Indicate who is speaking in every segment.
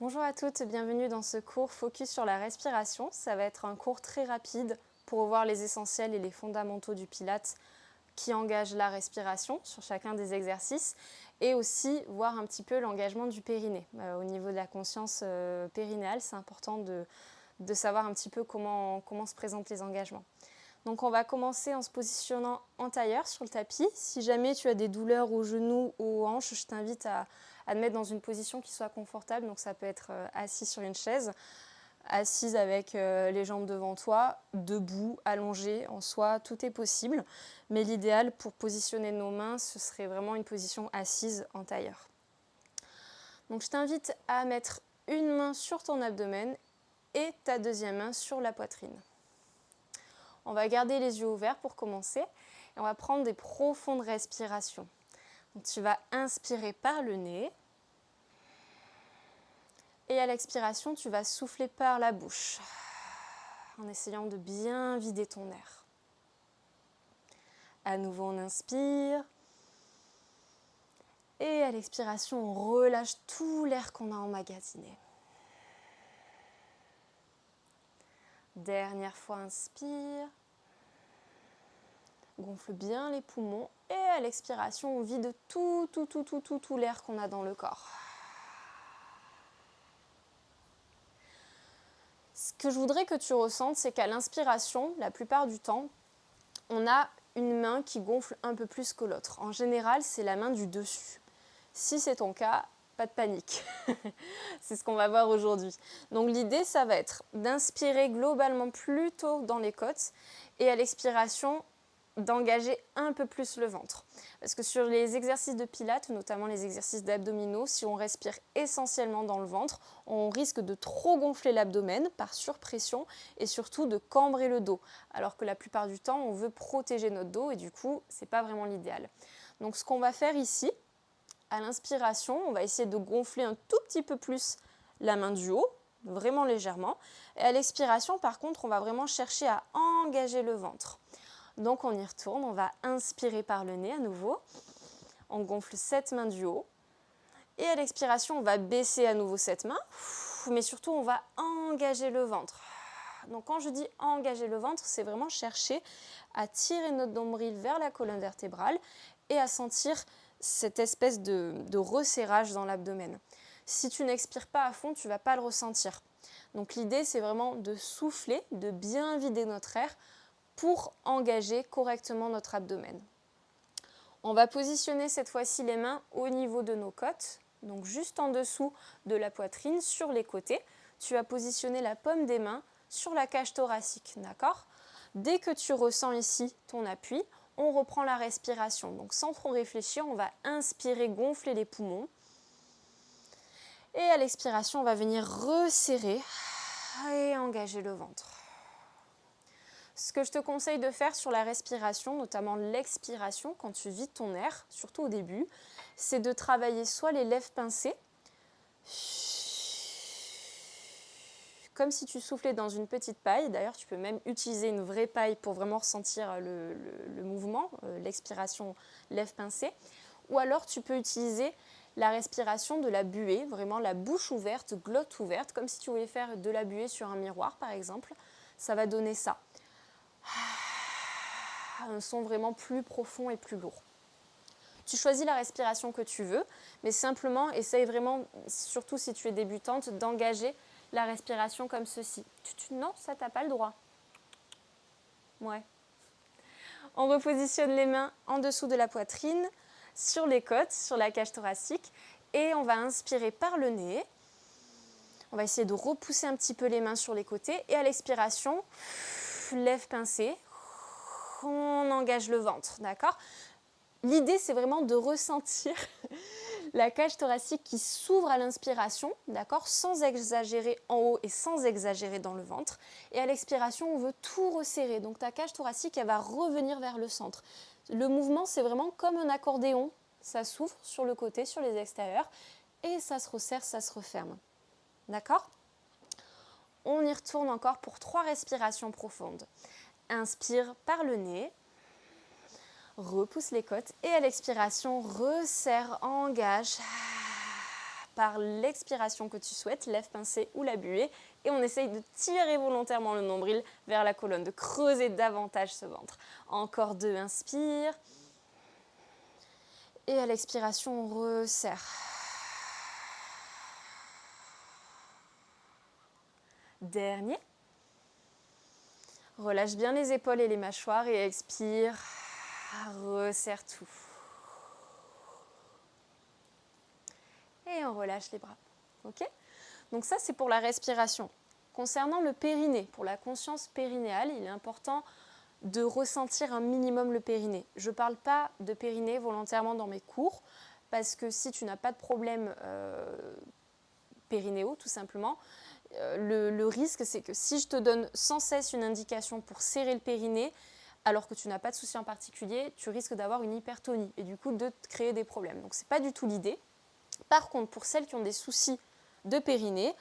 Speaker 1: Bonjour à toutes, bienvenue dans ce cours focus sur la respiration. Ça va être un cours très rapide pour voir les essentiels et les fondamentaux du Pilates qui engagent la respiration sur chacun des exercices et aussi voir un petit peu l'engagement du périnée. Au niveau de la conscience périnéale, c'est important de savoir un petit peu comment se présentent les engagements. Donc on va commencer en se positionnant en tailleur sur le tapis. Si jamais tu as des douleurs aux genoux ou aux hanches, je t'invite à te mettre dans une position qui soit confortable. Donc ça peut être assis sur une chaise, assise avec les jambes devant toi, debout, allongé, en soi, tout est possible. Mais l'idéal pour positionner nos mains, ce serait vraiment une position assise en tailleur. Donc je t'invite à mettre une main sur ton abdomen et ta deuxième main sur la poitrine. On va garder les yeux ouverts pour commencer et on va prendre des profondes respirations. Donc, tu vas inspirer par le nez et à l'expiration, tu vas souffler par la bouche en essayant de bien vider ton air. À nouveau, on inspire et à l'expiration, on relâche tout l'air qu'on a emmagasiné. Dernière fois, inspire. Gonfle bien les poumons et à l'expiration, on vide tout l'air qu'on a dans le corps. Ce que je voudrais que tu ressentes, c'est qu'à l'inspiration, la plupart du temps, on a une main qui gonfle un peu plus que l'autre. En général, c'est la main du dessus. Si c'est ton cas, pas de panique. C'est ce qu'on va voir aujourd'hui. Donc l'idée, ça va être d'inspirer globalement plutôt dans les côtes et à l'expiration, d'engager un peu plus le ventre. Parce que sur les exercices de pilates, notamment les exercices d'abdominaux, si on respire essentiellement dans le ventre, on risque de trop gonfler l'abdomen par surpression et surtout de cambrer le dos. Alors que la plupart du temps, on veut protéger notre dos et du coup, c'est pas vraiment l'idéal. Donc ce qu'on va faire ici, à l'inspiration, on va essayer de gonfler un tout petit peu plus la main du haut, vraiment légèrement. Et à l'expiration, par contre, on va vraiment chercher à engager le ventre. Donc on y retourne, on va inspirer par le nez à nouveau. On gonfle cette main du haut. Et à l'expiration, on va baisser à nouveau cette main. Mais surtout, on va engager le ventre. Donc quand je dis engager le ventre, c'est vraiment chercher à tirer notre nombril vers la colonne vertébrale et à sentir cette espèce de resserrage dans l'abdomen. Si tu n'expires pas à fond, tu ne vas pas le ressentir. Donc l'idée, c'est vraiment de souffler, de bien vider notre air pour engager correctement notre abdomen. On va positionner cette fois-ci les mains au niveau de nos côtes, donc juste en dessous de la poitrine, sur les côtés. Tu vas positionner la paume des mains sur la cage thoracique, d'accord ? Dès que tu ressens ici ton appui, on reprend la respiration. Donc sans trop réfléchir, on va inspirer, gonfler les poumons. Et à l'expiration, on va venir resserrer et engager le ventre. Ce que je te conseille de faire sur la respiration, notamment l'expiration, quand tu vides ton air, surtout au début, c'est de travailler soit les lèvres pincées, comme si tu soufflais dans une petite paille. D'ailleurs, tu peux même utiliser une vraie paille pour vraiment ressentir le mouvement, l'expiration lèvres pincées. Ou alors, tu peux utiliser la respiration de la buée, vraiment la bouche ouverte, glotte ouverte, comme si tu voulais faire de la buée sur un miroir, par exemple. Ça va donner ça. Un son vraiment plus profond et plus lourd. Tu choisis la respiration que tu veux, mais simplement essaye vraiment, surtout si tu es débutante, d'engager la respiration comme ceci. Non, ça t'as pas le droit. Ouais. On repositionne les mains en dessous de la poitrine, sur les côtes, sur la cage thoracique, et on va inspirer par le nez. On va essayer de repousser un petit peu les mains sur les côtés, et à l'expiration, lèvres pincées, on engage le ventre, d'accord ? L'idée, c'est vraiment de ressentir la cage thoracique qui s'ouvre à l'inspiration, d'accord, sans exagérer en haut et sans exagérer dans le ventre. Et à l'expiration, on veut tout resserrer. Donc ta cage thoracique, elle va revenir vers le centre. Le mouvement, c'est vraiment comme un accordéon. Ça s'ouvre sur le côté, sur les extérieurs, et ça se resserre, ça se referme. D'accord ? On y retourne encore pour 3 respirations profondes. Inspire par le nez. Repousse les côtes et à l'expiration, resserre, engage. par l'expiration que tu souhaites, lèvres pincées ou la buée, et on essaye de tirer volontairement le nombril vers la colonne, de creuser davantage ce ventre. Encore 2, inspire. Et à l'expiration, on resserre. Dernier. Relâche bien les épaules et les mâchoires et expire. Resserre tout. Et on relâche les bras. Ok ? Donc ça, c'est pour la respiration. Concernant le périnée, pour la conscience périnéale, il est important de ressentir un minimum le périnée. Je ne parle pas de périnée volontairement dans mes cours, parce que si tu n'as pas de problème périnéo, tout simplement, le risque, c'est que si je te donne sans cesse une indication pour serrer le périnée, alors que tu n'as pas de souci en particulier, tu risques d'avoir une hypertonie et du coup de te créer des problèmes. Donc ce n'est pas du tout l'idée. Par contre, pour celles qui ont des soucis de périnée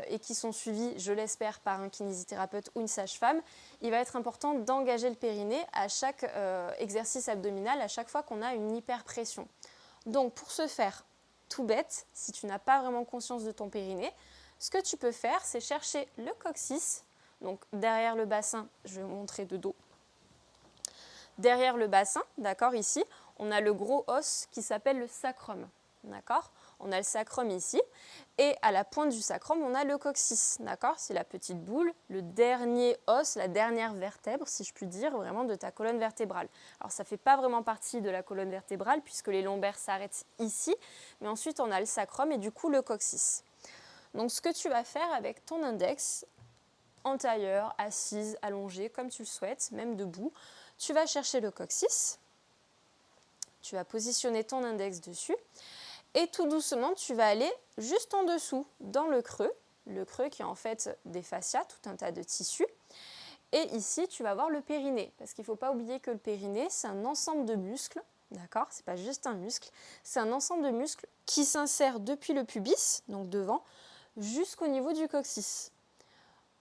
Speaker 1: et qui sont suivies, je l'espère, par un kinésithérapeute ou une sage-femme, il va être important d'engager le périnée à chaque exercice abdominal, à chaque fois qu'on a une hyperpression. Donc pour ce faire, tout bête, si tu n'as pas vraiment conscience de ton périnée, ce que tu peux faire, c'est chercher le coccyx, donc derrière le bassin, je vais vous montrer de dos. Derrière le bassin, d'accord, ici, on a le gros os qui s'appelle le sacrum, d'accord ? On a le sacrum ici, et à la pointe du sacrum, on a le coccyx, d'accord ? C'est la petite boule, le dernier os, la dernière vertèbre, si je puis dire, vraiment de ta colonne vertébrale. Alors ça ne fait pas vraiment partie de la colonne vertébrale, puisque les lombaires s'arrêtent ici, mais ensuite on a le sacrum et du coup le coccyx. Donc ce que tu vas faire avec ton index, en tailleur, assise, allongée, comme tu le souhaites, même debout, tu vas chercher le coccyx, tu vas positionner ton index dessus, et tout doucement, tu vas aller juste en dessous, dans le creux qui est en fait des fascias, tout un tas de tissus. Et ici, tu vas voir le périnée, parce qu'il ne faut pas oublier que le périnée, c'est un ensemble de muscles, d'accord ? C'est pas juste un muscle, c'est un ensemble de muscles qui s'insère depuis le pubis, donc devant, jusqu'au niveau du coccyx.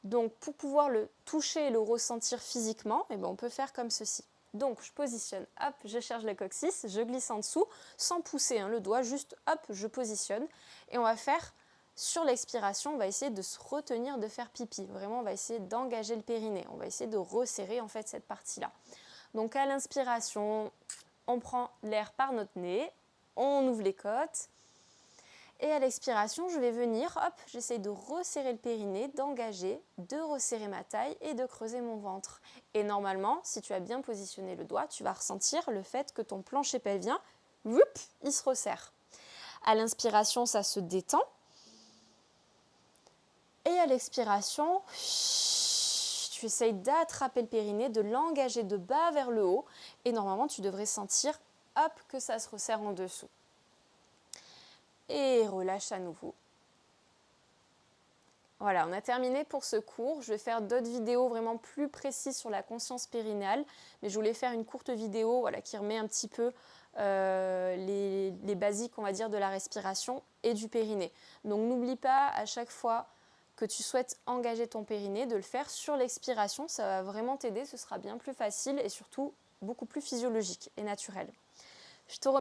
Speaker 1: Donc pour pouvoir le toucher et le ressentir physiquement, eh ben, on peut faire comme ceci. Donc je positionne, hop, je cherche le coccyx, je glisse en dessous, sans pousser le doigt, juste hop, je positionne. Et on va faire, sur l'expiration, on va essayer de se retenir de faire pipi. Vraiment, on va essayer d'engager le périnée, on va essayer de resserrer en fait cette partie-là. Donc à l'inspiration, on prend l'air par notre nez, on ouvre les côtes. Et à l'expiration, je vais venir, hop, j'essaye de resserrer le périnée, d'engager, de resserrer ma taille et de creuser mon ventre. Et normalement, si tu as bien positionné le doigt, tu vas ressentir le fait que ton plancher pelvien, whoop, il se resserre. À l'inspiration, ça se détend. Et à l'expiration, tu essayes d'attraper le périnée, de l'engager de bas vers le haut. Et normalement, tu devrais sentir, hop, que ça se resserre en dessous. Et relâche à nouveau. Voilà, on a terminé pour ce cours. Je vais faire d'autres vidéos vraiment plus précises sur la conscience périnéale, mais je voulais faire une courte vidéo voilà, qui remet un petit peu les basiques, on va dire, de la respiration et du périnée. Donc n'oublie pas à chaque fois que tu souhaites engager ton périnée, de le faire sur l'expiration. Ça va vraiment t'aider, ce sera bien plus facile et surtout beaucoup plus physiologique et naturel. Je te remercie.